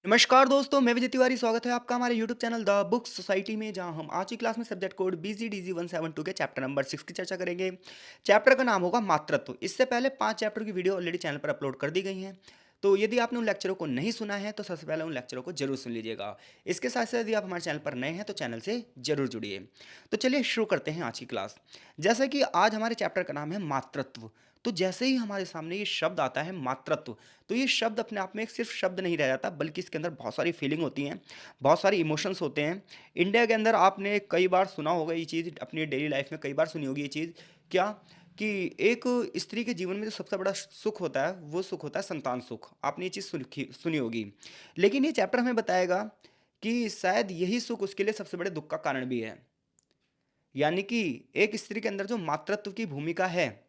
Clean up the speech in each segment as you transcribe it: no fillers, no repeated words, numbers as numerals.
नमस्कार दोस्तों, मैं विजय तिवारी। स्वागत है आपका हमारे YouTube channel the book society में, जहां हम आज की क्लास में सब्जेक्ट कोड BCDG 172 के चैप्टर नंबर 6 की चर्चा करेंगे। चैप्टर का नाम होगा मातृत्व। इससे पहले 5 चैप्टर की वीडियो ऑलरेडी चैनल पर अपलोड कर दी गई हैं। तो यदि आपने उन लेक्चरों को नहीं सुना है तो सबसे पहले उन लेक्चरों को जरूर सुन लीजिएगा। इसके साथ साथ यदि आप हमारे चैनल पर नए हैं तो चैनल से जरूर जुड़िए। तो चलिए शुरू करते हैं आज की क्लास। जैसा कि आज हमारे चैप्टर का नाम है मातृत्व। तो जैसे ही हमारे सामने ये शब्द आता है मातृत्व, तो ये शब्द अपने आप में एक सिर्फ शब्द नहीं रह जाता, बल्कि इसके अंदर बहुत सारी फीलिंग होती हैं, बहुत सारी इमोशंस होते हैं। इंडिया के अंदर आपने कई बार सुना होगा ये चीज़, अपनी डेली लाइफ में कई बार सुनी होगी ये चीज़। क्या कि एक स्त्री के जीवन में जो सबसे बड़ा सुख होता है वो सुख होता है संतान सुख। आपने ये चीज़ सुनी होगी। लेकिन ये चैप्टर हमें बताएगा कि शायद यही सुख उसके लिए सबसे बड़े दुख का कारण भी है। यानी कि एक स्त्री के अंदर जो मातृत्व की भूमिका है,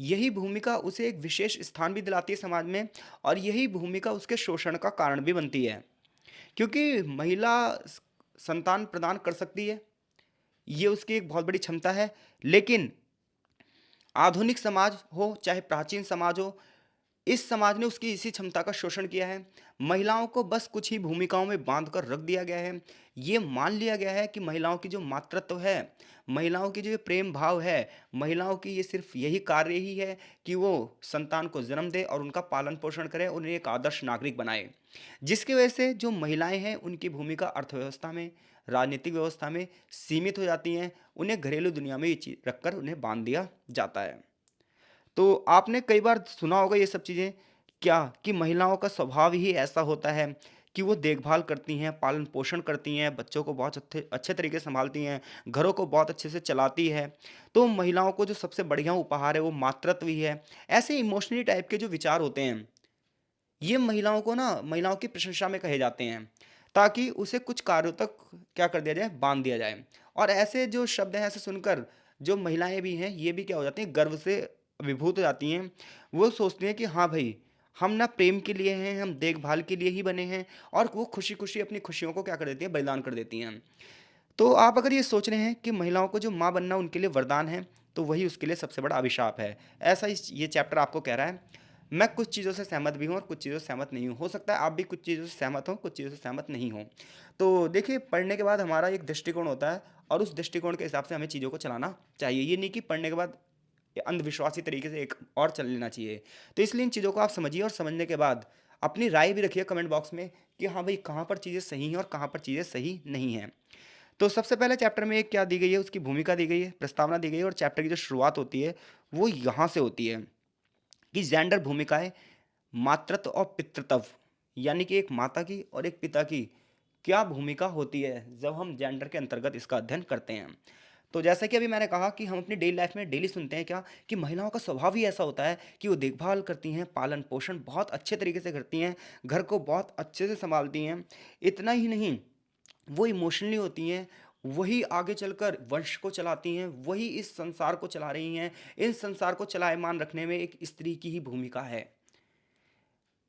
यही भूमिका उसे एक विशेष स्थान भी दिलाती है समाज में, और यही भूमिका उसके शोषण का कारण भी बनती है। क्योंकि महिला संतान प्रदान कर सकती है, ये उसकी एक बहुत बड़ी क्षमता है। लेकिन आधुनिक समाज हो चाहे प्राचीन समाज हो, इस समाज ने उसकी इसी क्षमता का शोषण किया है। महिलाओं को बस कुछ ही भूमिकाओं में बांध कर रख दिया गया है। ये मान लिया गया है कि महिलाओं की जो मातृत्व है, महिलाओं की जो ये प्रेम भाव है, महिलाओं की ये सिर्फ यही कार्य ही है कि वो संतान को जन्म दे और उनका पालन पोषण करे, उन्हें एक आदर्श नागरिक बनाए। जिसकी वजह से जो महिलाएं हैं उनकी भूमिका अर्थव्यवस्था में, राजनीतिक व्यवस्था में सीमित हो जाती हैं। उन्हें घरेलू दुनिया में ये चीज रखकर उन्हें बांध दिया जाता है। तो आपने कई बार सुना होगा ये सब चीज़ें, क्या कि महिलाओं का स्वभाव ही ऐसा होता है कि वो देखभाल करती हैं, पालन-पोषण करती हैं, बच्चों को बहुत अच्छे अच्छे तरीके से सँभालती हैं, घरों को बहुत अच्छे से चलाती है। तो महिलाओं को जो सबसे बढ़िया उपहार है वो मातृत्व ही है। ऐसे इमोशनली टाइप के जो विचार होते हैं, ये महिलाओं की प्रशंसा में कहे जाते हैं, ताकि उसे कुछ कार्यों तक क्या कर दिया जाए, बांध दिया जाए। और ऐसे जो शब्द हैं, ऐसे सुनकर जो महिलाएं भी हैं ये भी क्या हो जाती हैं, गर्व से विभूत हो जाती हैं। वो सोचती हैं कि हाँ भाई, हम ना प्रेम के लिए हैं, हम देखभाल के लिए ही बने हैं। और वो खुशी खुशी अपनी खुशियों को क्या कर देती हैं, बलिदान कर देती हैं। तो आप अगर ये सोच रहे हैं कि महिलाओं को जो माँ बनना उनके लिए वरदान है, तो वही उसके लिए सबसे बड़ा अभिशाप है। ऐसा इस ये चैप्टर आपको कह रहा है। मैं कुछ चीज़ों से सहमत भी हूँ और कुछ चीज़ों से सहमत नहीं हूँ। हो सकता है आप भी कुछ चीज़ों से सहमत हों, कुछ चीज़ों से सहमत नहीं हों। तो देखिए, पढ़ने के बाद हमारा एक दृष्टिकोण होता है, और उस दृष्टिकोण के हिसाब से हमें चीज़ों को चलाना चाहिए। ये नहीं कि पढ़ने के बाद अंधविश्वासी तरीके से एक और चल लेना चाहिए। तो इसलिए इन चीज़ों को आप समझिए, और समझने के बाद अपनी राय भी रखिए कमेंट बॉक्स में कि हाँ भाई, कहाँ पर चीज़ें सही हैं और कहाँ पर चीज़ें सही नहीं हैं। तो सबसे पहले चैप्टर में एक क्या दी गई है, उसकी भूमिका दी गई है, प्रस्तावना दी गई है, और चैप्टर की जो शुरुआत होती है वो यहाँ से होती है कि जेंडर भूमिकाएं, मातृत्व और पितृत्व, यानी कि एक माता की और एक पिता की क्या भूमिका होती है जब हम जेंडर के अंतर्गत इसका अध्ययन करते हैं। तो जैसा कि अभी मैंने कहा कि हम अपनी डेली लाइफ में डेली सुनते हैं क्या, कि महिलाओं का स्वभाव ही ऐसा होता है कि वो देखभाल करती हैं, पालन पोषण बहुत अच्छे तरीके से करती हैं, घर को बहुत अच्छे से संभालती हैं। इतना ही नहीं, वो इमोशनली होती हैं, वही आगे चलकर वंश को चलाती हैं, वही इस संसार को चला रही हैं। इन संसार को चलायमान रखने में एक स्त्री की ही भूमिका है।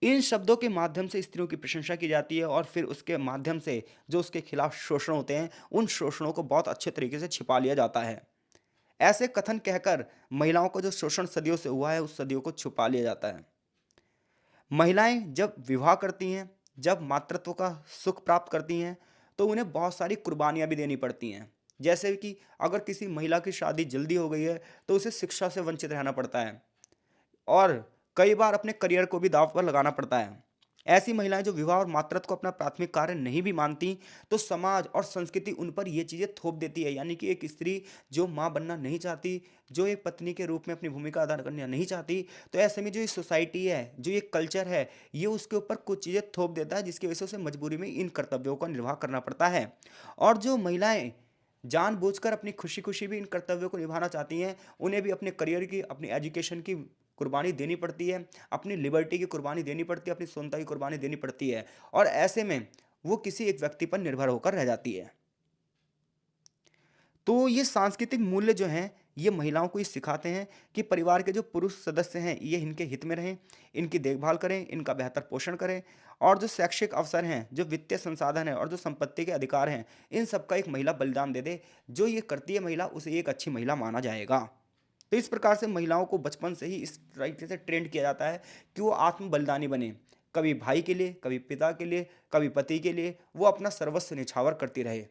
इन शब्दों के माध्यम से स्त्रियों की प्रशंसा की जाती है, और फिर उसके माध्यम से जो उसके खिलाफ शोषण होते हैं, उन शोषणों को बहुत अच्छे तरीके से छिपा लिया जाता है। ऐसे कथन कहकर महिलाओं को जो शोषण सदियों से हुआ है, उस सदियों को छुपा लिया जाता है। महिलाएं जब विवाह करती हैं, जब मातृत्व का सुख प्राप्त करती हैं, तो उन्हें बहुत सारी कुर्बानियां भी देनी पड़ती हैं। जैसे कि अगर किसी महिला की शादी जल्दी हो गई है, तो उसे शिक्षा से वंचित रहना पड़ता है, और कई बार अपने करियर को भी दांव पर लगाना पड़ता है। ऐसी महिलाएं जो विवाह और मातृत्व को अपना प्राथमिक कार्य नहीं भी मानती, तो समाज और संस्कृति उन पर ये चीज़ें थोप देती है। यानी कि एक स्त्री जो माँ बनना नहीं चाहती, जो एक पत्नी के रूप में अपनी भूमिका अदा करना नहीं चाहती, तो ऐसे में जो ये सोसाइटी है, जो ये कल्चर है, ये उसके ऊपर कुछ चीज़ें थोप देता है, जिसकी वजह से उसे मजबूरी में इन कर्तव्यों का निर्वाह करना पड़ता है। और जो महिलाएं जानबूझकर अपनी खुशी खुशी भी इन कर्तव्यों को निभाना चाहती हैं, उन्हें भी अपने करियर की, अपनी एजुकेशन की कुर्बानी देनी पड़ती है, अपनी लिबर्टी की कुर्बानी देनी पड़ती है, अपनी स्वतंत्रता की कुर्बानी देनी पड़ती है, और ऐसे में वो किसी एक व्यक्ति पर निर्भर होकर रह जाती है। तो ये सांस्कृतिक मूल्य जो हैं, ये महिलाओं को ये सिखाते हैं कि परिवार के जो पुरुष सदस्य हैं, ये इनके हित में रहें, इनकी देखभाल करें, इनका बेहतर पोषण करें, और जो शैक्षिक अवसर हैं, जो वित्तीय संसाधन हैं, और जो संपत्ति के अधिकार हैं, इन सब का एक महिला बलिदान दे दे। जो ये करती है महिला, उसे एक अच्छी महिला माना जाएगा। तो इस प्रकार से महिलाओं को बचपन से ही इस तरीके से ट्रेंड किया जाता है कि वो आत्म बलिदानी बने। कभी भाई के लिए, कभी पिता के लिए, कभी पति के लिए वो अपना सर्वस्व निछावर करती रहे।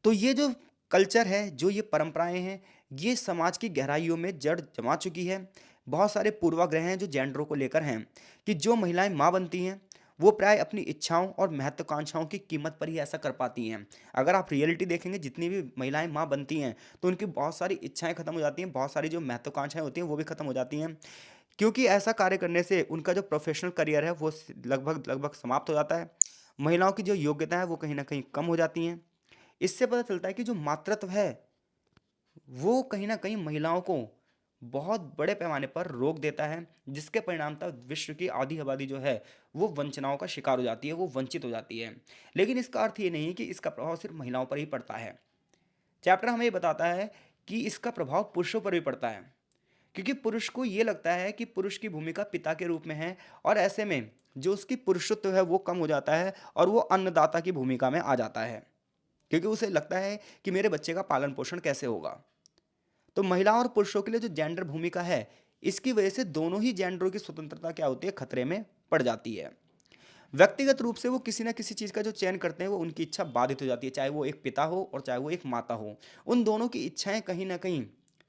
तो ये जो कल्चर है, जो ये परंपराएं हैं, ये समाज की गहराइयों में जड़ जमा चुकी है। बहुत सारे पूर्वाग्रह हैं जो जेंडरों को लेकर हैं कि जो महिलाएं माँ बनती हैं वो प्राय अपनी इच्छाओं और महत्वाकांक्षाओं की कीमत पर ही ऐसा कर पाती हैं। अगर आप रियलिटी देखेंगे, जितनी भी महिलाएं माँ बनती हैं तो उनकी बहुत सारी इच्छाएं खत्म हो जाती हैं, बहुत सारी जो महत्वाकांक्षाएं होती हैं वो भी खत्म हो जाती हैं, क्योंकि ऐसा कार्य करने से उनका जो प्रोफेशनल करियर है वो लगभग लगभग समाप्त हो जाता है। महिलाओं की जो योग्यता है वो कहीं ना कहीं कम हो जाती हैं। इससे पता चलता है कि जो मातृत्व है वो कहीं न कहीं महिलाओं को बहुत बड़े पैमाने पर रोक देता है, जिसके परिणामतः विश्व की आधी आबादी जो है, वो वंचनाओं का शिकार हो जाती है, वो वंचित हो जाती है। लेकिन इसका अर्थ ये नहीं कि इसका प्रभाव सिर्फ महिलाओं पर ही पड़ता है। चैप्टर हमें ये बताता है कि इसका प्रभाव पुरुषों पर भी पड़ता है, क्योंकि पुरुष को ये लगता है कि पुरुष की भूमिका पिता के रूप में है, और ऐसे में जो उसकी पुरुषत्व है वो कम हो जाता है और वो अन्नदाता की भूमिका में आ जाता है, क्योंकि उसे लगता है कि मेरे बच्चे का पालन पोषण कैसे होगा। तो महिलाओं और पुरुषों के लिए जो जेंडर भूमिका है, इसकी वजह से दोनों ही जेंडरों की स्वतंत्रता क्या होती है, खतरे में पड़ जाती है। व्यक्तिगत रूप से वो किसी ना किसी चीज़ का जो चयन करते हैं वो उनकी इच्छा बाधित हो जाती है, चाहे वो एक पिता हो और चाहे वो एक माता हो। उन दोनों की इच्छाएं कहीं ना कहीं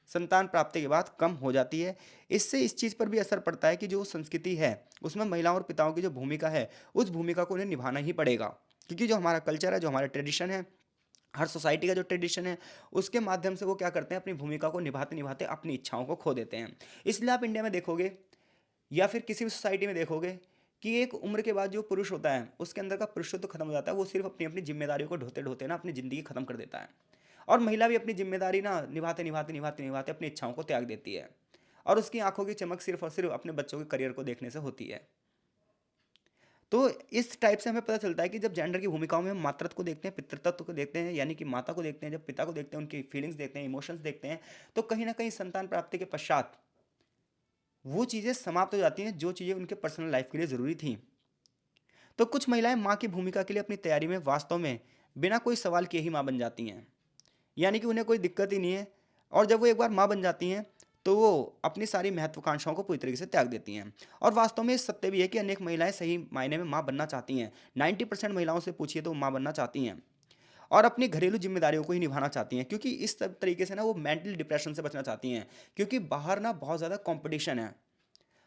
संतान प्राप्ति के बाद कम हो जाती है। इससे इस चीज़ पर भी असर पड़ता है कि जो संस्कृति है उसमें महिलाओं और पिताओं की जो भूमिका है, उस भूमिका को उन्हें निभाना ही पड़ेगा, क्योंकि जो हमारा कल्चर है, जो हमारा ट्रेडिशन है, हर सोसाइटी का जो ट्रेडिशन है, उसके माध्यम से वो क्या करते हैं, अपनी भूमिका को निभाते निभाते अपनी इच्छाओं को खो देते हैं। इसलिए आप इंडिया में देखोगे या फिर किसी भी सोसाइटी में देखोगे कि एक उम्र के बाद जो पुरुष होता है उसके अंदर का पुरुषत्व तो खत्म हो जाता है, वो सिर्फ अपनी अपनी जिम्मेदारियों को ढोते ढोते ना अपनी ज़िंदगी खत्म कर देता है। और महिला भी अपनी जिम्मेदारी ना निभाते निभाते निभाते निभाते अपनी इच्छाओं को त्याग देती है, और उसकी आंखों की चमक सिर्फ और सिर्फ अपने बच्चों के करियर को देखने से होती है। तो इस टाइप से हमें पता चलता है कि जब जेंडर की भूमिकाओं में हम मातृत्व को देखते हैं, पितृत्व को देखते हैं, यानी कि माता को देखते हैं, जब पिता को देखते हैं, उनकी फीलिंग्स देखते हैं, इमोशंस देखते हैं, तो कहीं ना कहीं संतान प्राप्ति के पश्चात वो चीज़ें समाप्त हो जाती हैं जो चीज़ें उनके पर्सनल लाइफ के लिए ज़रूरी थी। तो कुछ महिलाएं माँ की भूमिका के लिए अपनी तैयारी में वास्तव में बिना कोई सवाल किए ही माँ बन जाती हैं, यानी कि उन्हें कोई दिक्कत ही नहीं है। और जब वो एक बार माँ बन जाती हैं तो वो अपनी सारी महत्वाकांक्षाओं को पूरी तरीके से त्याग देती हैं। और वास्तव में इस सत्य भी है कि अनेक महिलाएं सही मायने में माँ बनना चाहती हैं। 90% महिलाओं से पूछिए तो वो माँ बनना चाहती हैं और अपनी घरेलू जिम्मेदारियों को ही निभाना चाहती हैं, क्योंकि इस सब तरीके से ना वो मेंटल डिप्रेशन से बचना चाहती हैं, क्योंकि बाहर ना बहुत ज़्यादा कंपटीशन है।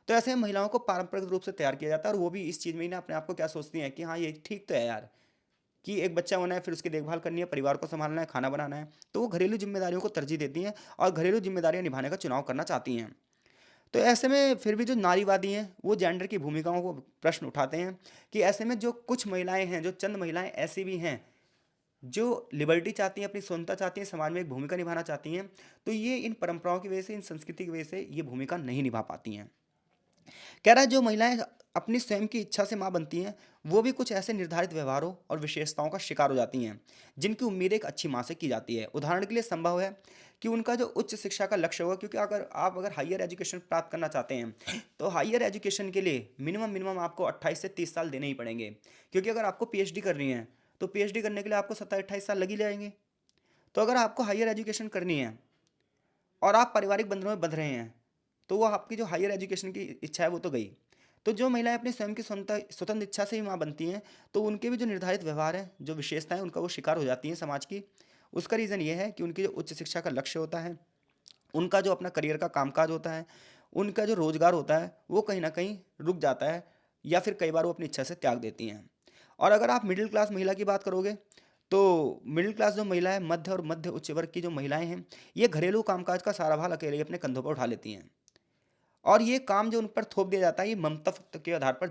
तो ऐसे में महिलाओं को पारंपरिक रूप से तैयार किया जाता है, और वो भी इस चीज़ में ही ना अपने आप को क्या सोचती हैं कि हाँ ये ठीक तो है यार, कि एक बच्चा होना है, फिर उसकी देखभाल करनी है, परिवार को संभालना है, खाना बनाना है, तो वो घरेलू जिम्मेदारियों को तरजीह देती हैं और घरेलू जिम्मेदारियां निभाने का चुनाव करना चाहती हैं। तो ऐसे में फिर भी जो नारीवादी हैं वो जेंडर की भूमिकाओं को प्रश्न उठाते हैं कि ऐसे में जो कुछ महिलाएं हैं, जो चंद महिलाएं ऐसी भी हैं जो लिबर्टी चाहती हैं, अपनी स्वतंत्रता चाहती हैं, समाज में एक भूमिका निभाना चाहती हैं, तो ये इन परंपराओं की वजह से, इन संस्कृति की वजह से ये भूमिका नहीं निभा पाती हैं। कह रहा है जो महिलाएं अपनी स्वयं की इच्छा से माँ बनती हैं वो भी कुछ ऐसे निर्धारित व्यवहारों और विशेषताओं का शिकार हो जाती हैं जिनकी उम्मीद एक अच्छी माँ से की जाती है। उदाहरण के लिए संभव है कि उनका जो उच्च शिक्षा का लक्ष्य होगा, क्योंकि अगर हायर एजुकेशन प्राप्त करना चाहते हैं तो हायर एजुकेशन के लिए मिनिमम मिनिमम आपको 28 से 30 साल देने ही पड़ेंगे, क्योंकि अगर आपको पीएचडी करनी है तो पीएचडी करने के लिए आपको 27-28 साल लग ही जाएंगे। तो अगर आपको हायर एजुकेशन करनी है और आप पारिवारिक बंधनों में बंध रहे हैं तो वो आपकी जो हायर एजुकेशन की इच्छा है वो तो गई। तो जो महिलाएं अपनी स्वयं की स्वतंत्र स्वतंत्र इच्छा से ही माँ बनती हैं तो उनके भी जो निर्धारित व्यवहार हैं, जो विशेषताएं, उनका वो शिकार हो जाती हैं समाज की। उसका रीज़न ये है कि उनकी जो उच्च शिक्षा का लक्ष्य होता है, उनका जो अपना करियर का कामकाज होता है, उनका जो रोजगार होता है वो कहीं ना कहीं रुक जाता है, या फिर कई बार वो अपनी इच्छा से त्याग देती हैं। और अगर आप मिडिल क्लास महिला की बात करोगे तो मिडिल क्लास जो महिला है, मध्य और मध्य उच्च वर्ग की जो महिलाएं हैं, ये घरेलू कामकाज का सारा भार अकेले ही अपने कंधों पर उठा लेती हैं। और ये काम जो उन पर थोप दिया जाता है, ये ममता के आधार पर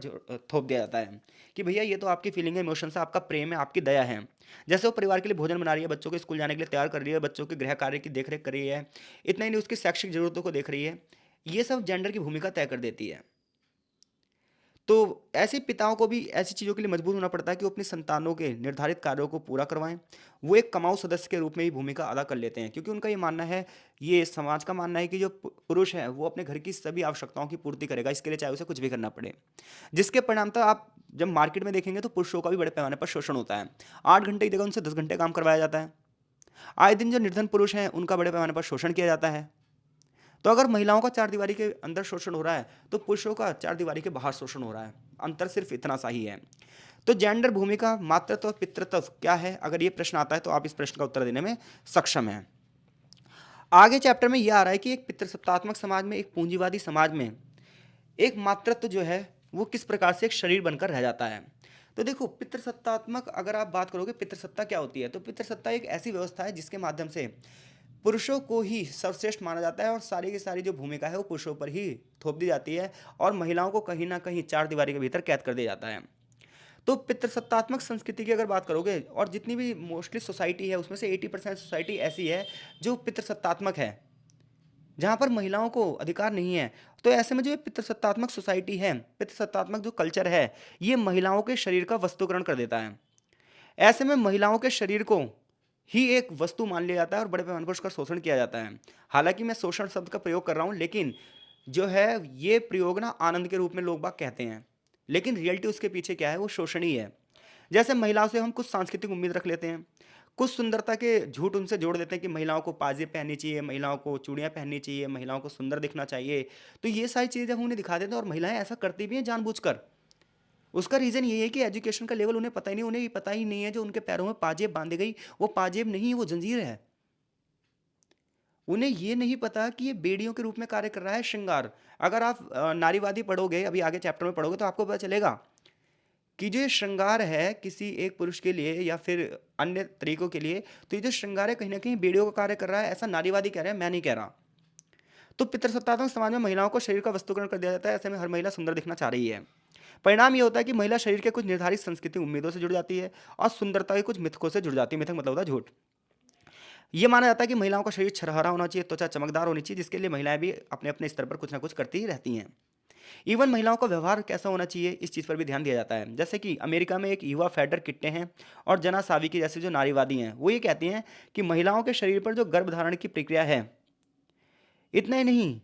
थोप दिया जाता है कि भैया ये तो आपकी फीलिंग है, इमोशंस है, आपका प्रेम है, आपकी दया है। जैसे वो परिवार के लिए भोजन बना रही है, बच्चों को स्कूल जाने के लिए तैयार कर रही है, बच्चों के गृह कार्य की देखरेख कर रही है, इतना ही नहीं उसकी शैक्षिक जरूरतों को देख रही है। ये सब जेंडर की भूमिका तय कर देती है। तो ऐसे पिताओं को भी ऐसी चीज़ों के लिए मजबूर होना पड़ता है कि वो अपनी संतानों के निर्धारित कार्यों को पूरा करवाएं। वो एक कमाऊ सदस्य के रूप में ही भूमिका अदा कर लेते हैं, क्योंकि उनका ये मानना है, ये समाज का मानना है कि जो पुरुष है वो अपने घर की सभी आवश्यकताओं की पूर्ति करेगा, इसके लिए चाहे उसे कुछ भी करना पड़े। जिसके परिणामतः आप जब मार्केट में देखेंगे तो पुरुषों का भी बड़े पैमाने पर शोषण होता है। 8 घंटे की जगह उनसे 10 घंटे काम करवाया जाता है। आए दिन जो निर्धन पुरुष हैं उनका बड़े पैमाने पर शोषण किया जाता है। तो अगर महिलाओं का चार दीवारी के अंदर शोषण हो रहा है तो पुरुषों का चार दीवारी के बाहर शोषण हो रहा है। अंतर सिर्फ इतना सा ही है। तो जेंडर भूमिका मातृत्व और पितृत्व क्या है, अगर ये प्रश्न आता है तो आप इस प्रश्न का उत्तर देने में सक्षम हैं। आगे चैप्टर में यह आ रहा है कि एक पितृसत्तात्मक समाज में, एक पूंजीवादी समाज में एक मातृत्व जो है वो किस प्रकार से एक शरीर बनकर रह जाता है। तो देखो, पितृसत्तात्मक अगर आप बात करोगे, पितृसत्ता क्या होती है, तो पितृसत्ता एक ऐसी व्यवस्था है जिसके माध्यम से पुरुषों को ही सर्वश्रेष्ठ माना जाता है और सारी की सारी जो भूमिका है वो पुरुषों पर ही थोप दी जाती है और महिलाओं को कहीं ना कहीं चार दीवारी के भीतर कैद कर दिया जाता है। तो पितृसत्तात्मक संस्कृति की अगर बात करोगे, और जितनी भी मोस्टली सोसाइटी है उसमें से 80% सोसाइटी ऐसी है जो पितृसत्तात्मक है, जहाँ पर महिलाओं को अधिकार नहीं है। तो ऐसे में जो ये पितृसत्तात्मक सोसाइटी है, पितृसत्तात्मक जो कल्चर है, ये महिलाओं के शरीर का वस्तुकरण कर देता है। ऐसे में महिलाओं के शरीर को ही एक वस्तु मान लिया जाता है और बड़े पैमाने पर उसका शोषण किया जाता है। हालांकि मैं शोषण शब्द का प्रयोग कर रहा हूँ, लेकिन जो है ये प्रयोग ना आनंद के रूप में लोग बाग कहते हैं, लेकिन रियलिटी उसके पीछे क्या है, वो शोषण ही है। जैसे महिलाओं से हम कुछ सांस्कृतिक उम्मीद रख लेते हैं, कुछ सुंदरता के झूठ उनसे जोड़ देते हैं कि महिलाओं को पाजेब पहननी चाहिए, महिलाओं को चूड़ियाँ पहननी चाहिए, महिलाओं को सुंदर दिखना चाहिए। तो ये सारी चीज़ें जब हम उन्हें दिखा देते हैं और महिलाएं ऐसा करती भी हैं जानबूझकर, उसका रीज़न ये है कि एजुकेशन का लेवल उन्हें पता ही नहीं, उन्हें ये पता ही नहीं है जो उनके पैरों में पाजेब बांधी गई, वो पाजेब नहीं, वो जंजीर है। उन्हें ये नहीं पता कि ये बेड़ियों के रूप में कार्य कर रहा है श्रृंगार। अगर आप नारीवादी पढ़ोगे, अभी आगे चैप्टर में पढ़ोगे, तो आपको पता चलेगा कि जो ये श्रृंगार है किसी एक पुरुष के लिए या फिर अन्य तरीकों के लिए, तो ये जो श्रृंगार है कहीं ना कहीं बेड़ियों का कार्य कर रहा है। ऐसा नारीवादी कह रहे हैं, मैं नहीं कह रहा। तो पितृसत्तात्मक समाज में महिलाओं को शरीर का वस्तुकरण कर दिया जाता है। ऐसे में हर महिला सुंदर दिखना चाह रही है। परिणाम ये होता है कि महिला शरीर के कुछ निर्धारित सांस्कृतिक उम्मीदों से जुड़ जाती है और सुंदरता के कुछ मिथकों से जुड़ जाती है। मिथक मतलब होता है झूठ। ये माना जाता है कि महिलाओं का शरीर छरहरा होना चाहिए, त्वचा चमकदार होनी चाहिए, जिसके लिए महिलाएं भी अपने अपने स्तर पर कुछ ना कुछ करती ही रहती हैं। इवन महिलाओं का व्यवहार कैसा होना चाहिए, इस चीज़ पर भी ध्यान दिया जाता है। जैसे कि अमेरिका में एक युवा फेडर किट्टे हैं और जना साविकी जैसे जो नारीवादी हैं, वो ये कहती हैं कि महिलाओं के शरीर पर जो गर्भधारण की प्रक्रिया है, इतना ही नहीं,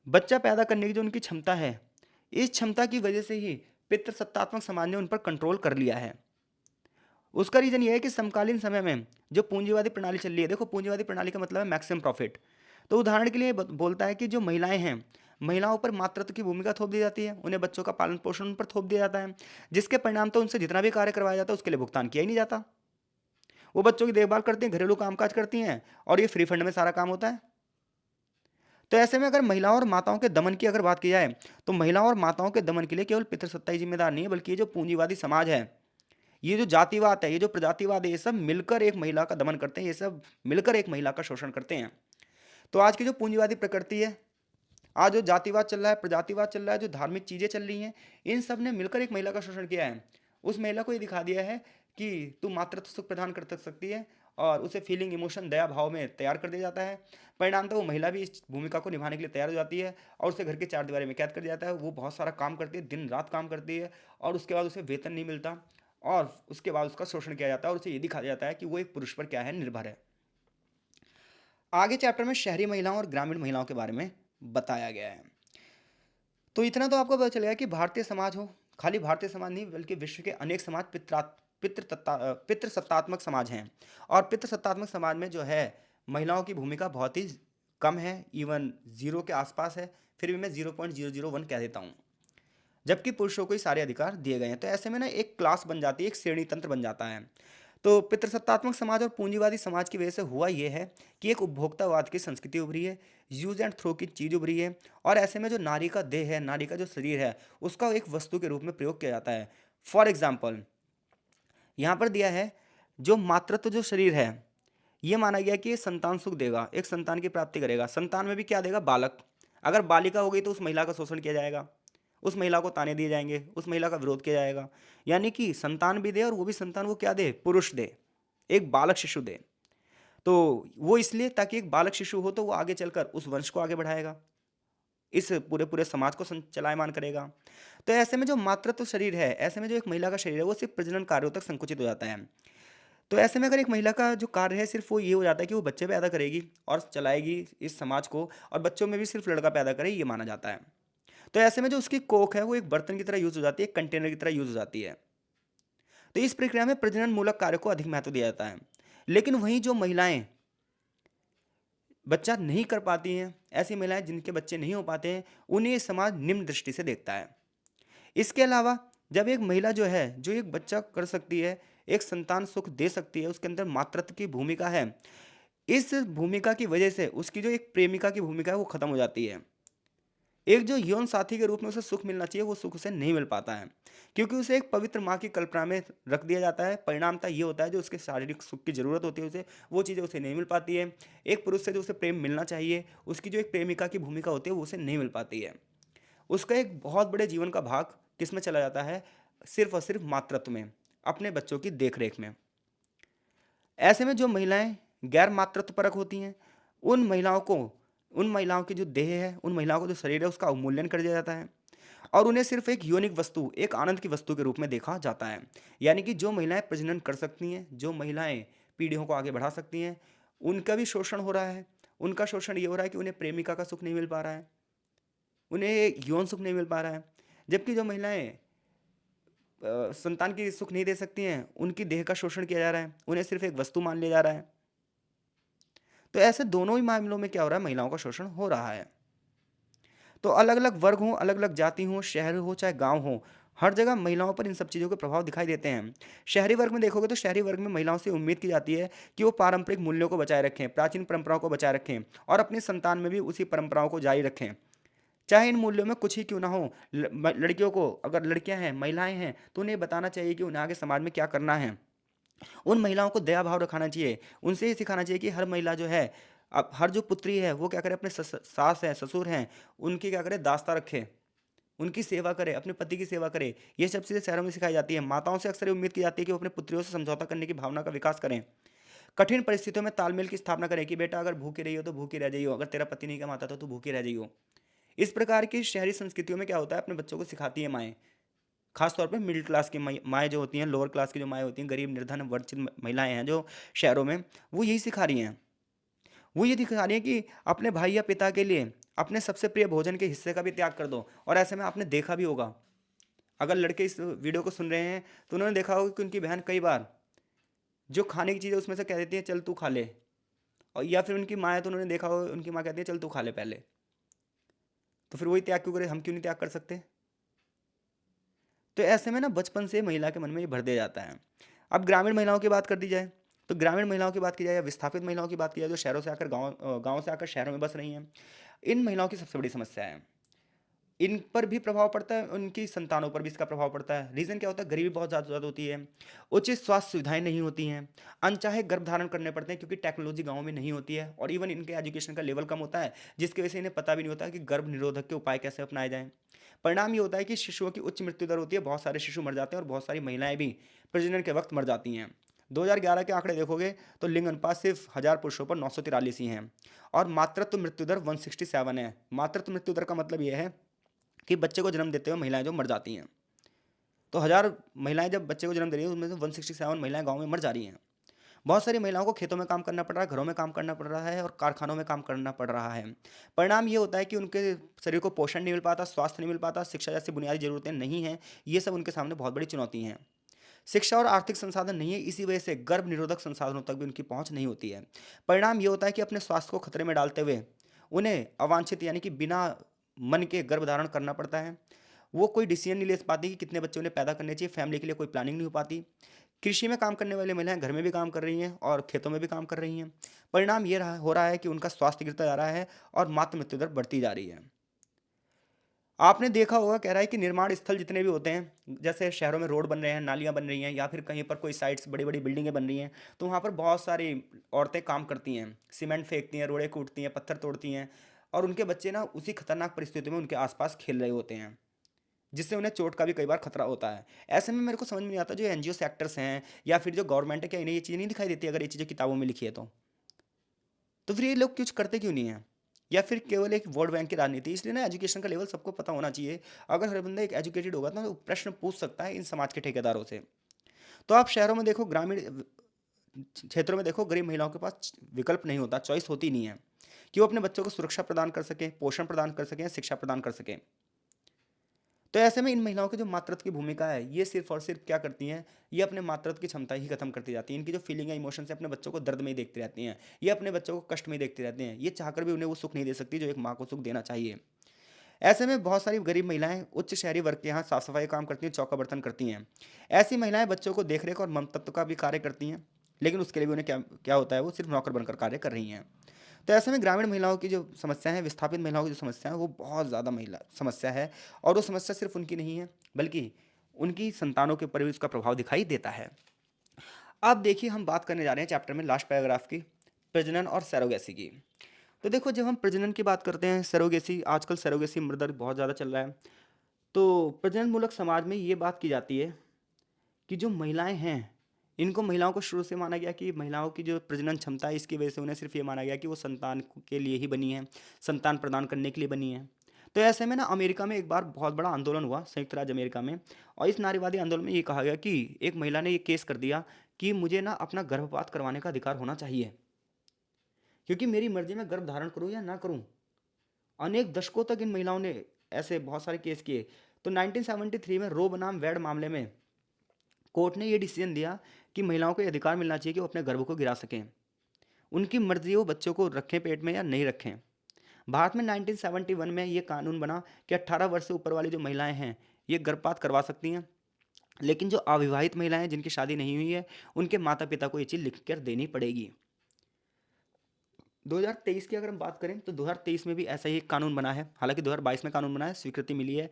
बच्चा पैदा करने की जो उनकी क्षमता है, इस क्षमता की वजह से ही पितृसत्तात्मक समाज ने उन पर कंट्रोल कर लिया है। उसका रीजन ये है कि समकालीन समय में जो पूंजीवादी प्रणाली चल रही है, देखो पूंजीवादी प्रणाली का मतलब है मैक्सिमम प्रॉफिट। तो उदाहरण के लिए बोलता है कि जो महिलाएं हैं, महिलाओं पर मातृत्व की भूमिका थोप दी जाती है, उन्हें बच्चों का पालन पोषण उन पर थोप दिया जाता है, जिसके परिणाम तो उनसे जितना भी कार्य करवाया जाता है उसके लिए भुगतान किया ही नहीं जाता। वो बच्चों की देखभाल करती हैं, घरेलू कामकाज करती हैं और ये फ्री फंड में सारा काम होता है। तो ऐसे में अगर महिलाओं और माताओं के दमन की अगर बात की जाए, तो महिलाओं और माताओं के दमन के लिए केवल पितृसत्ता ही जिम्मेदार नहीं है, बल्कि ये जो पूंजीवादी समाज है, ये जो जातिवाद है, ये जो प्रजातिवाद है, ये सब मिलकर एक महिला का दमन करते हैं, ये सब मिलकर एक महिला का शोषण करते हैं। तो आज की जो पूंजीवादी प्रकृति है, आज जो जातिवाद चल रहा है, प्रजातिवाद चल रहा है, जो धार्मिक चीज़ें चल रही हैं, इन सब ने मिलकर एक महिला का शोषण किया है। उस महिला को ये दिखा दिया है कि तू मातृत्व सुख प्रदान कर सकती है, और उसे फीलिंग, इमोशन, दया भाव में तैयार कर दिया जाता है। परिणाम तो वो महिला भी इस भूमिका को निभाने के लिए तैयार हो जाती है और उसे घर के चार दीवारी में कैद कर दिया जाता है। वो बहुत सारा काम करती है, दिन रात काम करती है, और उसके बाद उसे वेतन नहीं मिलता, और उसके बाद उसका शोषण किया जाता है और उसे ये दिखाया जाता है कि वो एक पुरुष पर क्या है, निर्भर है। आगे चैप्टर में शहरी महिलाओं और ग्रामीण महिलाओं के बारे में बताया गया है। तो इतना तो आपको पता चलेगा कि भारतीय समाज हो, खाली भारतीय समाज नहीं बल्कि विश्व के अनेक समाज पितृसत्तात्मक समाज हैं। और पितृसत्तात्मक समाज में जो है महिलाओं की भूमिका बहुत ही कम है, इवन जीरो के आसपास है। फिर भी मैं 0.001 कह देता हूँ, जबकि पुरुषों को ही सारे अधिकार दिए गए हैं। तो ऐसे में ना एक क्लास बन जाती है, एक श्रेणी तंत्र बन जाता है। तो पितृसत्तात्मक समाज और पूंजीवादी समाज की वजह से हुआ ये है कि एक उपभोक्तावाद की संस्कृति उभरी है, यूज एंड थ्रो की चीज़ उभरी है, और ऐसे में जो नारी का देह है, नारी का जो शरीर है, उसका एक वस्तु के रूप में प्रयोग किया जाता है। फॉर एग्जाम्पल, यहाँ पर दिया है जो मातृत्व जो शरीर है, ये माना गया कि ये संतान सुख देगा, एक संतान की प्राप्ति करेगा। संतान में भी क्या देगा, बालक। अगर बालिका हो गई तो उस महिला का शोषण किया जाएगा, उस महिला को ताने दिए जाएंगे, उस महिला का विरोध किया जाएगा। यानी कि संतान भी दे, और वो भी संतान वो क्या दे, पुरुष दे, एक बालक शिशु दे। तो वो इसलिए ताकि एक बालक शिशु हो तो वो आगे चलकर उस वंश को आगे बढ़ाएगा, इस पूरे पूरे समाज को चलायमान करेगा। तो ऐसे में जो मातृत्व शरीर है, ऐसे में जो एक महिला का शरीर है, वो सिर्फ प्रजनन कार्यों तक संकुचित हो जाता है। तो ऐसे में अगर एक महिला का जो कार्य है सिर्फ वो ये हो जाता है कि वो बच्चे पैदा करेगी और चलाएगी इस समाज को, और बच्चों में भी सिर्फ लड़का पैदा करे, ये माना जाता है। तो ऐसे में जो उसकी कोख है वो एक बर्तन की तरह यूज हो जाती है, एक कंटेनर की तरह यूज हो जाती है। तो इस प्रक्रिया में प्रजनन मूलक कार्य को अधिक महत्व दिया जाता है। लेकिन वहीं जो महिलाएं बच्चा नहीं कर पाती हैं, ऐसी महिलाएँ जिनके बच्चे नहीं हो पाते हैं, उन्हें समाज निम्न दृष्टि से देखता है। इसके अलावा जब एक महिला जो है, जो एक बच्चा कर सकती है, एक संतान सुख दे सकती है, उसके अंदर मातृत्व की भूमिका है। इस भूमिका की वजह से उसकी जो एक प्रेमिका की भूमिका है वो खत्म हो जाती है। एक जो यौन साथी के रूप में उसे सुख मिलना चाहिए वो सुख उसे नहीं मिल पाता है, क्योंकि उसे एक पवित्र माँ की कल्पना में रख दिया जाता है। परिणामतः ये होता है जो उसके शारीरिक सुख की ज़रूरत होती है उसे, वो चीज़ें उसे नहीं मिल पाती है। एक पुरुष से जो उसे प्रेम मिलना चाहिए, उसकी जो एक प्रेमिका की भूमिका होती है वो उसे नहीं मिल पाती है। उसका एक बहुत बड़े जीवन का भाग किस में चला जाता है, सिर्फ और सिर्फ मातृत्व में, अपने बच्चों की देख रेख में। ऐसे में जो महिलाएं गैर मातृत्व परक होती हैं, उन महिलाओं को, उन महिलाओं की जो देह है, उन महिलाओं का जो शरीर है उसका अवमूल्यन कर दिया जाता है और उन्हें सिर्फ एक यौनिक वस्तु, एक आनंद की वस्तु के रूप में देखा जाता है। यानी कि जो महिलाएं प्रजनन कर सकती हैं, जो महिलाएं पीढ़ियों को आगे बढ़ा सकती हैं, उनका भी शोषण हो रहा है। उनका शोषण ये हो रहा है कि उन्हें प्रेमिका का सुख नहीं मिल पा रहा है, उन्हें यौन सुख नहीं मिल पा रहा है। जबकि जो महिलाएं संतान की सुख नहीं दे सकती हैं, उनकी देह का शोषण किया जा रहा है, उन्हें सिर्फ एक वस्तु मान लिया जा रहा है। तो ऐसे दोनों ही मामलों में क्या हो रहा है, महिलाओं का शोषण हो रहा है। तो अलग अलग वर्ग हों, अलग अलग जाति हों, शहर हो चाहे गांव हो, हर जगह महिलाओं पर इन सब चीज़ों के प्रभाव दिखाई देते हैं। शहरी वर्ग में देखोगे तो शहरी वर्ग में महिलाओं से उम्मीद की जाती है कि वो पारंपरिक मूल्यों को बचाए रखें, प्राचीन परंपराओं को बचाए रखें और अपनी संतान में भी उसी परंपराओं को जारी रखें। चाहे इन मूल्यों में कुछ ही क्यों ना हो। लड़कियों को, अगर लड़कियां हैं, महिलाएं हैं, तो उन्हें बताना चाहिए कि उन्हें आगे समाज में क्या करना है। उन महिलाओं को दया भाव रखाना चाहिए, उनसे ये सिखाना चाहिए कि हर महिला जो है, अब हर जो पुत्री है वो क्या करे, अपने सास हैं, ससुर हैं, उनकी क्या करे, दास्ता रखे, उनकी सेवा करे, अपने पति की सेवा करे। ये सब चीज़ें शहरों में सिखाई जाती है। माताओं से अक्सर ये उम्मीद की जाती है कि वो अपने पुत्रियों से समझौता करने की भावना का विकास करें, कठिन परिस्थितियों में तालमेल की स्थापना करें कि बेटा अगर भूखी रही हो तो भूखी रह जाइयो, अगर तेरा पति नहीं कमाता तो तू भूखी रह जाइयो। इस प्रकार की शहरी संस्कृतियों में क्या होता है, अपने बच्चों को सिखाती है माएँ। खास तौर पे मिडिल क्लास की माएँ जो होती हैं, लोअर क्लास की जो माएँ होती हैं, गरीब निर्धन वंचित महिलाएँ हैं जो शहरों में, वो यही सिखा रही हैं। वो ये दिखा रही हैं कि अपने भाई या पिता के लिए अपने सबसे प्रिय भोजन के हिस्से का भी त्याग कर दो। और ऐसे में आपने देखा भी होगा, अगर लड़के इस वीडियो को सुन रहे हैं तो उन्होंने देखा होगा कि उनकी बहन कई बार जो खाने की चीज़ है उसमें से कह देती है चल तू खा ले, और या फिर उनकी माँ है तो उन्होंने देखा होगा उनकी माँ कहती है चल तू खा ले पहले। तो फिर वही त्याग क्यों करे, हम क्यों नहीं त्याग कर सकते। तो ऐसे में ना बचपन से महिला के मन में ये भर दिया जाता है। अब ग्रामीण महिलाओं की बात कर दी जाए, तो ग्रामीण महिलाओं की बात की जाए या विस्थापित महिलाओं की बात की जाए जो शहरों से आकर गाँव से आकर शहरों में बस रही हैं, इन महिलाओं की सबसे बड़ी समस्या है। इन पर भी प्रभाव पड़ता है, उनकी संतानों पर भी इसका प्रभाव पड़ता है। रीज़न क्या होता है, गरीबी बहुत ज़्यादा ज़्यादा होती है, उचित स्वास्थ्य सुविधाएँ नहीं होती हैं, अनचाहे गर्भ धारण करने पड़ते हैं क्योंकि टेक्नोलॉजी गाँव में नहीं होती है और इवन इनके एजुकेशन का लेवल कम होता है, जिसकी वजह से इन्हें पता भी नहीं होता है कि गर्भ निरोधक के उपाय कैसे अपनाए जाएँ। परिणाम ये होता है कि शिशुओं की उच्च मृत्यु दर होती है, बहुत सारे शिशु मर जाते हैं और बहुत सारी महिलाएँ भी प्रजनन के वक़्त मर जाती हैं। 2011 के आंकड़े देखोगे तो लिंग अनुपात सिर्फ 1000 पुरुषों पर 943 ही हैं और मातृत्व मृत्यु दर 167 है। मातृत्व मृत्यु दर का मतलब ये है कि बच्चे को जन्म देते हुए महिलाएं जो मर जाती हैं। तो 1000 महिलाएं जब बच्चे को जन्म दे रही हैं, उनमें से 167 महिलाएं गांव में मर जा रही हैं। बहुत सारी महिलाओं को खेतों में काम करना पड़ रहा है, घरों में काम करना पड़ रहा है और कारखानों में काम करना पड़ रहा है। परिणाम ये होता है कि उनके शरीर को पोषण नहीं मिल पाता, स्वास्थ्य नहीं मिल पाता, शिक्षा जैसी बुनियादी ज़रूरतें नहीं हैं। ये सब उनके सामने बहुत बड़ी चुनौती हैं। शिक्षा और आर्थिक संसाधन नहीं है, इसी वजह से गर्भ निरोधक संसाधनों तक भी उनकी पहुंच नहीं होती है। परिणाम ये होता है कि अपने स्वास्थ्य को खतरे में डालते हुए उन्हें अवांछित यानी कि बिना मन के गर्भ धारण करना पड़ता है। वो कोई डिसीजन नहीं ले पाती कि कितने बच्चे उन्हें पैदा करने चाहिए, फैमिली के लिए कोई प्लानिंग नहीं हो पाती। कृषि में काम करने वाली महिलाएं घर में भी काम कर रही हैं और खेतों में भी काम कर रही हैं। परिणाम ये हो रहा है कि उनका स्वास्थ्य गिरता जा रहा है और मातृ मृत्यु दर बढ़ती जा रही है। आपने देखा होगा, कह रहा है कि निर्माण स्थल जितने भी होते हैं, जैसे शहरों में रोड बन रहे हैं, नालियाँ बन रही हैं या फिर कहीं पर कोई साइट्स, बड़ी-बड़ी बिल्डिंगें बन रही हैं, तो वहाँ पर बहुत सारी औरतें काम करती हैं, सीमेंट फेंकती हैं, रोड़ें कूटती हैं, पत्थर तोड़ती हैं और उनके बच्चे ना उसी खतरनाक परिस्थितियों में उनके आस-पास खेल रहे होते हैं, जिससे उन्हें चोट का भी कई बार खतरा होता है। ऐसे में मेरे को समझ में नहीं आता जो एनजीओ सेक्टर्स हैं या फिर जो गवर्नमेंट है, क्या इन्हें ये चीज़ें नहीं दिखाई देती अगर ये चीज़ें किताबों में लिखी है तो? तो फिर ये लोग कुछ करते क्यों नहीं हैं? या फिर केवल एक वोट बैंक की राजनीति? इसलिए ना एजुकेशन का लेवल सबको पता होना चाहिए। अगर हर बंदा एक एजुकेटेड होगा ना तो प्रश्न पूछ सकता है इन समाज के ठेकेदारों से। तो आप शहरों में देखो, ग्रामीण क्षेत्रों में देखो, गरीब महिलाओं के पास विकल्प नहीं होता, चॉइस होती नहीं है कि वो अपने बच्चों को सुरक्षा प्रदान कर सकें, पोषण प्रदान कर सकें, शिक्षा प्रदान कर सकें। तो ऐसे में इन महिलाओं की जो मातृत्व की भूमिका है, ये सिर्फ़ और सिर्फ़ क्या करती हैं, ये अपने मातृत्व की क्षमता ही खत्म करती जाती हैं। इनकी जो फीलिंग है, इमोशंस है, अपने बच्चों को दर्द में ही देखती रहती हैं। ये अपने बच्चों को कष्ट में ही देखती रहती हैं। ये चाहकर भी उन्हें वो सुख नहीं दे सकती जो एक माँ को सुख देना चाहिए। ऐसे में बहुत सारी गरीब महिलाएँ उच्च शहरी वर्ग के यहाँ साफ-सफाई का काम करती हैं, चौका बर्तन करती हैं। ऐसी महिलाएँ बच्चों को देख-रेख और ममतत्व का भी कार्य करती हैं, लेकिन उसके लिए भी उन्हें क्या क्या होता है, वो सिर्फ़ नौकर बनकर कार्य कर रही हैं। तो ऐसे में ग्रामीण महिलाओं की जो समस्या है, विस्थापित महिलाओं की जो समस्या है, वो बहुत ज़्यादा महिला समस्या है और वो समस्या सिर्फ़ उनकी नहीं है, बल्कि उनकी संतानों के ऊपर भी उसका प्रभाव दिखाई देता है। अब देखिए हम बात करने जा रहे हैं चैप्टर में लास्ट पैराग्राफ की, प्रजनन और सरोगेसी की। तो देखो जब हम प्रजनन की बात करते हैं, सरोगेसी आजकल सरोगेसी मर्डर बहुत ज़्यादा चल रहा है। तो प्रजनन मूलक समाज में ये बात की जाती है कि जो महिलाएँ हैं, इनको महिलाओं को शुरू से माना गया कि महिलाओं की जो प्रजनन क्षमता है, इसकी वजह से उन्हें सिर्फ़ ये माना गया कि वो संतान के लिए ही बनी हैं, संतान प्रदान करने के लिए बनी हैं। तो ऐसे में ना अमेरिका में एक बार बहुत बड़ा आंदोलन हुआ, संयुक्त राज्य अमेरिका में, और इस नारीवादी आंदोलन में ये कहा गया कि एक महिला ने ये केस कर दिया कि मुझे ना अपना गर्भपात करवाने का अधिकार होना चाहिए, क्योंकि मेरी मर्ज़ी मैं गर्भ धारण करूँ या ना करूँ। अनेक दशकों तक इन महिलाओं ने ऐसे बहुत सारे केस किए। तो 1973 में रो बनाम वेड मामले में कोर्ट ने ये डिसीजन दिया कि महिलाओं को ये अधिकार मिलना चाहिए कि वो अपने गर्भ को गिरा सकें। उनकी मर्जी वो बच्चों को रखें पेट में या नहीं रखें। भारत में 1971 में ये कानून बना कि 18 वर्ष से ऊपर वाली जो महिलाएं हैं, ये गर्भपात करवा सकती हैं। लेकिन जो अविवाहित महिलाएं हैं जिनकी शादी नहीं हुई है, उनके माता पिता को ये चीज़ लिख कर देनी पड़ेगी। 2023 की अगर हम बात करें तो 2023 में भी ऐसा ही एक कानून बना है। हालांकि 2022 में कानून बना है, स्वीकृति मिली है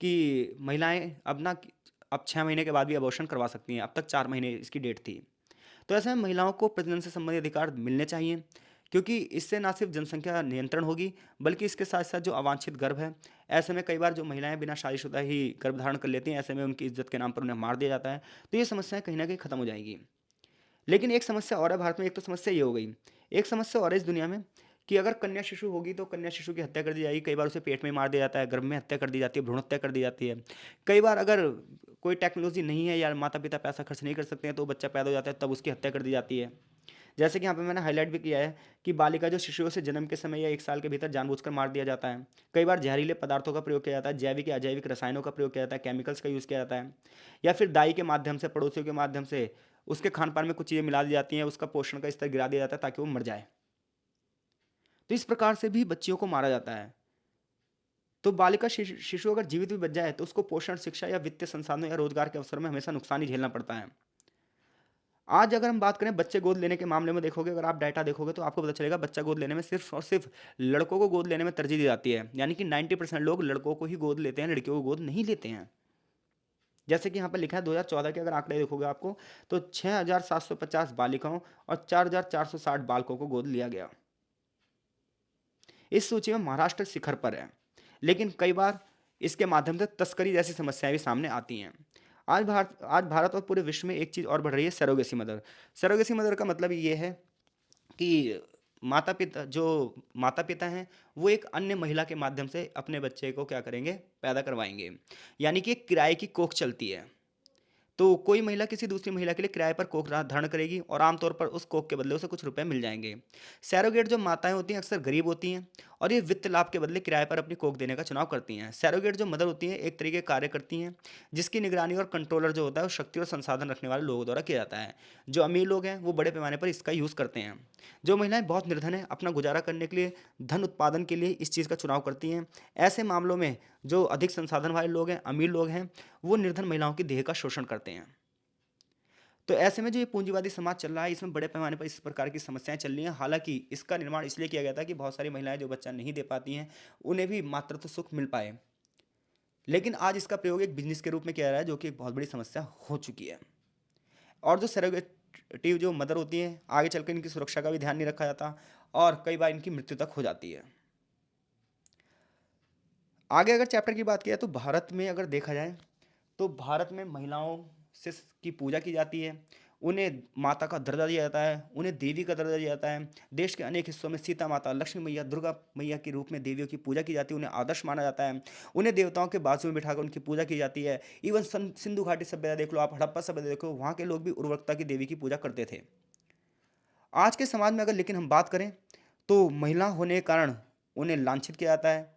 कि महिलाएं अब 6 महीने के बाद भी अबॉर्शन करवा सकती हैं। अब तक 4 महीने इसकी डेट थी। तो ऐसे में महिलाओं को प्रजनन से संबंधित अधिकार मिलने चाहिए, क्योंकि इससे ना सिर्फ जनसंख्या नियंत्रण होगी, बल्कि इसके साथ साथ जो अवांछित गर्भ है, ऐसे में कई बार जो महिलाएं बिना शादीशुदा ही गर्भ धारण कर लेती हैं, ऐसे में उनकी इज्जत के नाम पर उन्हें मार दिया जाता है। तो ये समस्याएं कहीं ना कहीं खत्म हो जाएगी। लेकिन एक समस्या और है भारत में। एक तो समस्या ये हो गई, एक समस्या और है इस दुनिया में कि अगर कन्या शिशु होगी तो कन्या शिशु की हत्या कर दी जाएगी। कई बार उसे पेट में मार दिया जाता है, गर्भ में हत्या कर दी जाती है, भ्रूण हत्या कर दी जाती है। कई बार अगर कोई टेक्नोलॉजी नहीं है या माता पिता पैसा खर्च नहीं कर सकते हैं, तो बच्चा पैदा हो जाता है, तब उसकी हत्या कर दी जाती है। जैसे कि यहाँ पे मैंने हाईलाइट भी किया है कि बालिका जो शिशु से जन्म के समय या 1 साल के भीतर जानबूझकर मार दिया जाता है। कई बार जहरीले पदार्थों का प्रयोग किया जाता है, जैविक या अजैविक रसायनों का प्रयोग किया जाता है, केमिकल्स का यूज़ किया जाता है, या फिर दाई के माध्यम से, पड़ोसियों के माध्यम से उसके खान पान में कुछ चीज़ें मिला दी जाती हैं, उसका पोषण का स्तर गिरा दिया जाता है ताकि वो मर जाए। तो इस प्रकार से भी बच्चियों को मारा जाता है। तो बालिका शिशु अगर जीवित भी बच जाए तो उसको पोषण, शिक्षा या वित्तीय संसाधनों या रोजगार के अवसर में हमेशा नुकसान ही झेलना पड़ता है। आज अगर हम बात करें बच्चे गोद लेने के मामले में, देखोगे अगर आप डाटा देखोगे तो आपको पता चलेगा बच्चा गोद लेने में सिर्फ और सिर्फ लड़कों को गोद लेने में तरजीह दी जाती है। यानी कि 90% लोग लड़कों को ही गोद लेते हैं, लड़कियों को गोद नहीं लेते हैं। जैसे कि यहाँ पर लिखा है 2014 के अगर आंकड़े देखोगे आपको, तो 6,750 बालिकाओं और 4,460 बालकों को गोद लिया गया। इस सूची में महाराष्ट्र शिखर पर है, लेकिन कई बार इसके माध्यम से तस्करी जैसी समस्याएं भी सामने आती हैं। आज भारत और पूरे विश्व में एक चीज़ और बढ़ रही है, सरोगेसी मदर। सरोगेसी मदर का मतलब ये है कि माता पिता हैं, वो एक अन्य महिला के माध्यम से अपने बच्चे को क्या करेंगे, पैदा करवाएंगे। यानी कि एक किराए की कोख चलती है। तो कोई महिला किसी दूसरी महिला के लिए किराए पर कोख धारण करेगी और आमतौर पर उस कोख के बदले उसे कुछ रुपए मिल जाएंगे। सैरोगेट जो माताएं होती हैं अक्सर गरीब होती हैं और ये वित्त लाभ के बदले किराए पर अपनी कोख देने का चुनाव करती हैं। सैरोगेट जो मदर होती हैं एक तरीके का कार्य करती हैं जिसकी निगरानी और कंट्रोलर जो होता है वो शक्ति और संसाधन रखने वाले लोगों द्वारा किया जाता है। जो अमीर लोग हैं वो बड़े पैमाने पर इसका यूज़ करते हैं। जो महिलाएं बहुत निर्धन हैं, अपना गुजारा करने के लिए, धन उत्पादन के लिए इस चीज़ का चुनाव करती हैं। ऐसे मामलों में जो अधिक संसाधन वाले लोग हैं, अमीर लोग हैं, वो निर्धन महिलाओं की देह का शोषण करते हैं। तो ऐसे में जो ये पूंजीवादी समाज चल रहा है, इसमें बड़े पैमाने पर इस प्रकार की समस्याएं चल रही हैं। हालांकि इसका निर्माण इसलिए किया गया था कि बहुत सारी महिलाएं जो बच्चा नहीं दे पाती हैं, उन्हें भी मातृत्व सुख मिल पाए। लेकिन आज इसका प्रयोग एक बिजनेस के रूप में किया जा रहा है, जो कि एक बहुत बड़ी समस्या हो चुकी है। और जो सरोगेटिव जो मदर होती हैं, आगे चलकर इनकी सुरक्षा का भी ध्यान नहीं रखा जाता और कई बार इनकी मृत्यु तक हो जाती है। आगे अगर चैप्टर की बात किया तो भारत में अगर देखा जाए तो भारत में महिलाओं से की पूजा की जाती है। उन्हें माता का दर्जा दिया जाता है, उन्हें देवी का दर्जा दिया जाता है। देश के अनेक हिस्सों में सीता माता, लक्ष्मी मैया, दुर्गा मैया के रूप में देवियों की पूजा की जाती है। उन्हें आदर्श माना जाता है। उन्हें देवताओं के बाजू में बिठाकर उनकी पूजा की जाती है। इवन सिंधु घाटी सभ्यता देख लो आप, हड़प्पा सभ्यता देखो, वहाँ के लोग भी उर्वरकता की देवी की पूजा करते थे। आज के समाज में अगर लेकिन हम बात करें तो महिला होने के कारण उन्हें लांछित किया जाता है,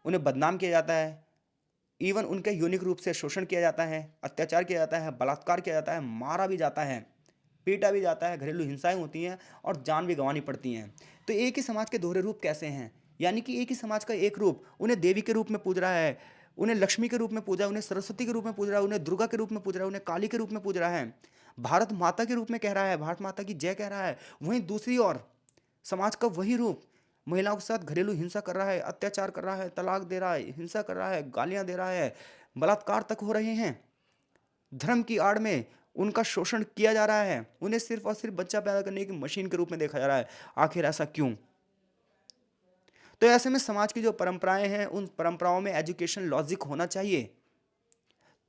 उन्हें बदनाम किया जाता है। इवन उनके यूनिक रूप से शोषण किया जाता है, अत्याचार किया जाता है, बलात्कार किया जाता है, मारा भी जाता है, पीटा भी जाता है, घरेलू हिंसाएँ होती हैं और जान भी गँवानी पड़ती हैं। तो एक ही समाज के दोहरे रूप कैसे हैं? यानी कि एक ही समाज का एक रूप उन्हें देवी के रूप में पूज रहा है, उन्हें लक्ष्मी के रूप में पूजा है, उन्हें सरस्वती के रूप में पूज रहा है, उन्हें दुर्गा के रूप में पूज रहा है, उन्हें काली के रूप में पूज रहा है, भारत माता के रूप में कह रहा है, भारत माता की जय कह रहा है। वहीं दूसरी ओर समाज का वही रूप महिलाओं के साथ घरेलू हिंसा कर रहा है, अत्याचार कर रहा है, तलाक दे रहा है, हिंसा कर रहा है, गालियाँ दे रहा है, बलात्कार तक हो रहे हैं। धर्म की आड़ में उनका शोषण किया जा रहा है, उन्हें सिर्फ और सिर्फ बच्चा पैदा करने की मशीन के रूप में देखा जा रहा है। आखिर ऐसा क्यों? तो ऐसे में समाज की जो परंपराएं हैं, उन परंपराओं में एजुकेशन लॉजिक होना चाहिए,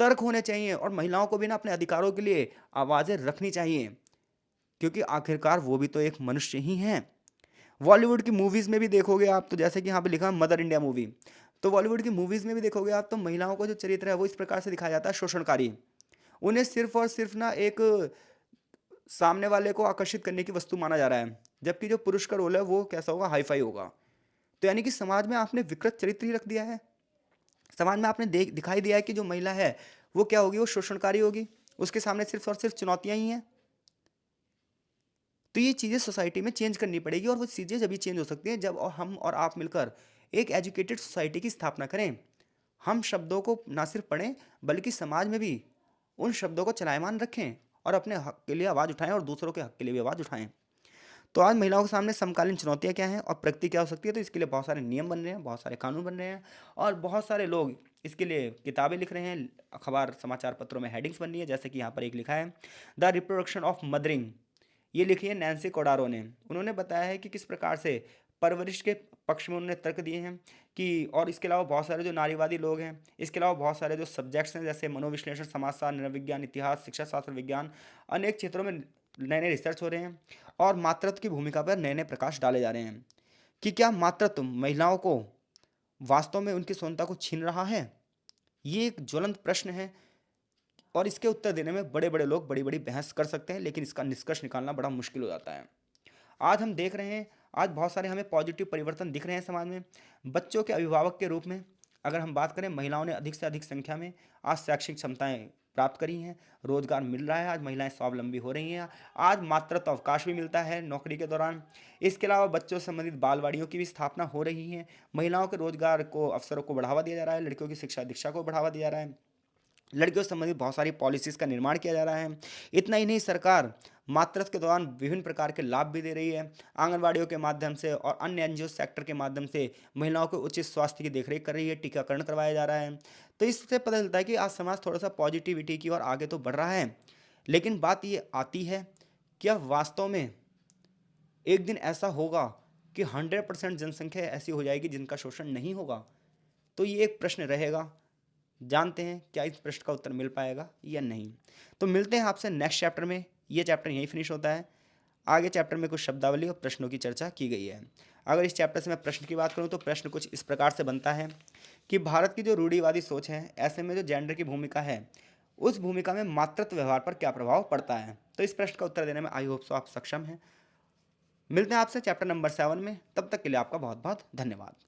तर्क होने चाहिए और महिलाओं को भी ना अपने अधिकारों के लिए आवाजें रखनी चाहिए, क्योंकि आखिरकार वो भी तो एक मनुष्य ही हैं। बॉलीवुड की मूवीज में भी देखोगे आप, तो जैसे कि यहाँ पे लिखा है मदर इंडिया मूवी, तो बॉलीवुड की मूवीज में भी देखोगे आप, तो महिलाओं का जो चरित्र है वो इस प्रकार से दिखाया जाता है, शोषणकारी। उन्हें सिर्फ और सिर्फ ना एक सामने वाले को आकर्षित करने की वस्तु माना जा रहा है, जबकि जो पुरुष का रोल है वो कैसा होगा, हाईफाई होगा। तो यानी कि समाज में आपने विकृत चरित्र ही रख दिया है। समाज में आपने देख दिखाई दिया है कि जो महिला है वो क्या होगी, वो शोषणकारी होगी, उसके सामने सिर्फ और सिर्फ चुनौतियां ही हैं। तो ये चीज़ें सोसाइटी में चेंज करनी पड़ेगी और वो चीज़ें जब भी चेंज हो सकती हैं जब हम और आप मिलकर एक एजुकेटेड सोसाइटी की स्थापना करें। हम शब्दों को ना सिर्फ पढ़ें बल्कि समाज में भी उन शब्दों को चलायमान रखें और अपने हक के लिए आवाज़ उठाएं और दूसरों के हक के लिए भी आवाज़ उठाएं। तो आज महिलाओं के सामने समकालीन चुनौतियाँ क्या हैं और प्रगति क्या हो सकती है, तो इसके लिए बहुत सारे नियम बन रहे हैं, बहुत सारे कानून बन रहे हैं और बहुत सारे लोग इसके लिए किताबें लिख रहे हैं, अखबार समाचार पत्रों में हेडिंग्स बन रही है। जैसे कि यहाँ पर एक लिखा है, द रिप्रोडक्शन ऑफ मदरिंग, ये लिखी है नैन्सी कोडारो ने। उन्होंने बताया है कि किस प्रकार से परवरिश के पक्ष में उन्होंने तर्क दिए हैं कि, और इसके अलावा बहुत सारे जो नारीवादी लोग हैं, इसके अलावा बहुत सारे जो सब्जेक्ट्स हैं जैसे मनोविश्लेषण, समाजशास्त्र, नृविज्ञान, इतिहास, शिक्षा शास्त्र, विज्ञान, अनेक क्षेत्रों में नए नए रिसर्च हो रहे हैं और मातृत्व की भूमिका पर नए नए प्रकाश डाले जा रहे हैं कि क्या मातृत्व महिलाओं को वास्तव में उनकी स्वतंत्रता को छीन रहा है। ये एक ज्वलंत प्रश्न है और इसके उत्तर देने में बड़े बड़े लोग बड़ी बड़ी बहस कर सकते हैं, लेकिन इसका निष्कर्ष निकालना बड़ा मुश्किल हो जाता है। आज हम देख रहे हैं, आज बहुत सारे हमें पॉजिटिव परिवर्तन दिख रहे हैं समाज में। बच्चों के अभिभावक के रूप में अगर हम बात करें, महिलाओं ने अधिक से अधिक संख्या में आज शैक्षिक क्षमताएं प्राप्त करी हैं, रोजगार मिल रहा है, आज महिलाएं स्वावलंबी हो रही हैं, आज मातृत्व अवकाश भी मिलता है नौकरी के दौरान। इसके अलावा बच्चों से संबंधित बालवाड़ियों की भी स्थापना हो रही है, महिलाओं के रोजगार को, अवसरों को बढ़ावा दिया जा रहा है, लड़कियों की शिक्षा दीक्षा को बढ़ावा दिया जा रहा है, लड़कियों से संबंधित बहुत सारी पॉलिसीज़ का निर्माण किया जा रहा है। इतना ही नहीं, सरकार मातृत्व के दौरान विभिन्न प्रकार के लाभ भी दे रही है, आंगनवाड़ियों के माध्यम से और अन्य एनजीओ सेक्टर के माध्यम से महिलाओं को उचित स्वास्थ्य की देखरेख कर रही है, टीकाकरण करवाया जा रहा है। तो इससे पता चलता है कि आज समाज थोड़ा सा पॉजिटिविटी की ओर आगे तो बढ़ रहा है, लेकिन बात ये आती है, क्या वास्तव में एक दिन ऐसा होगा कि 100% जनसंख्या ऐसी हो जाएगी जिनका शोषण नहीं होगा? तो ये एक प्रश्न रहेगा। जानते हैं क्या इस प्रश्न का उत्तर मिल पाएगा या नहीं। तो मिलते हैं आपसे नेक्स्ट चैप्टर में। ये चैप्टर यहीं फिनिश होता है। आगे चैप्टर में कुछ शब्दावली और प्रश्नों की चर्चा की गई है। अगर इस चैप्टर से मैं प्रश्न की बात करूं तो प्रश्न कुछ इस प्रकार से बनता है कि भारत की जो रूढ़िवादी सोच है, ऐसे में जो जेंडर की भूमिका है, उस भूमिका में मातृत्व व्यवहार पर क्या प्रभाव पड़ता है। तो इस प्रश्न का उत्तर देने में आई होप सो आप सक्षम हैं। मिलते हैं आपसे चैप्टर नंबर 7 में। तब तक के लिए आपका बहुत बहुत धन्यवाद।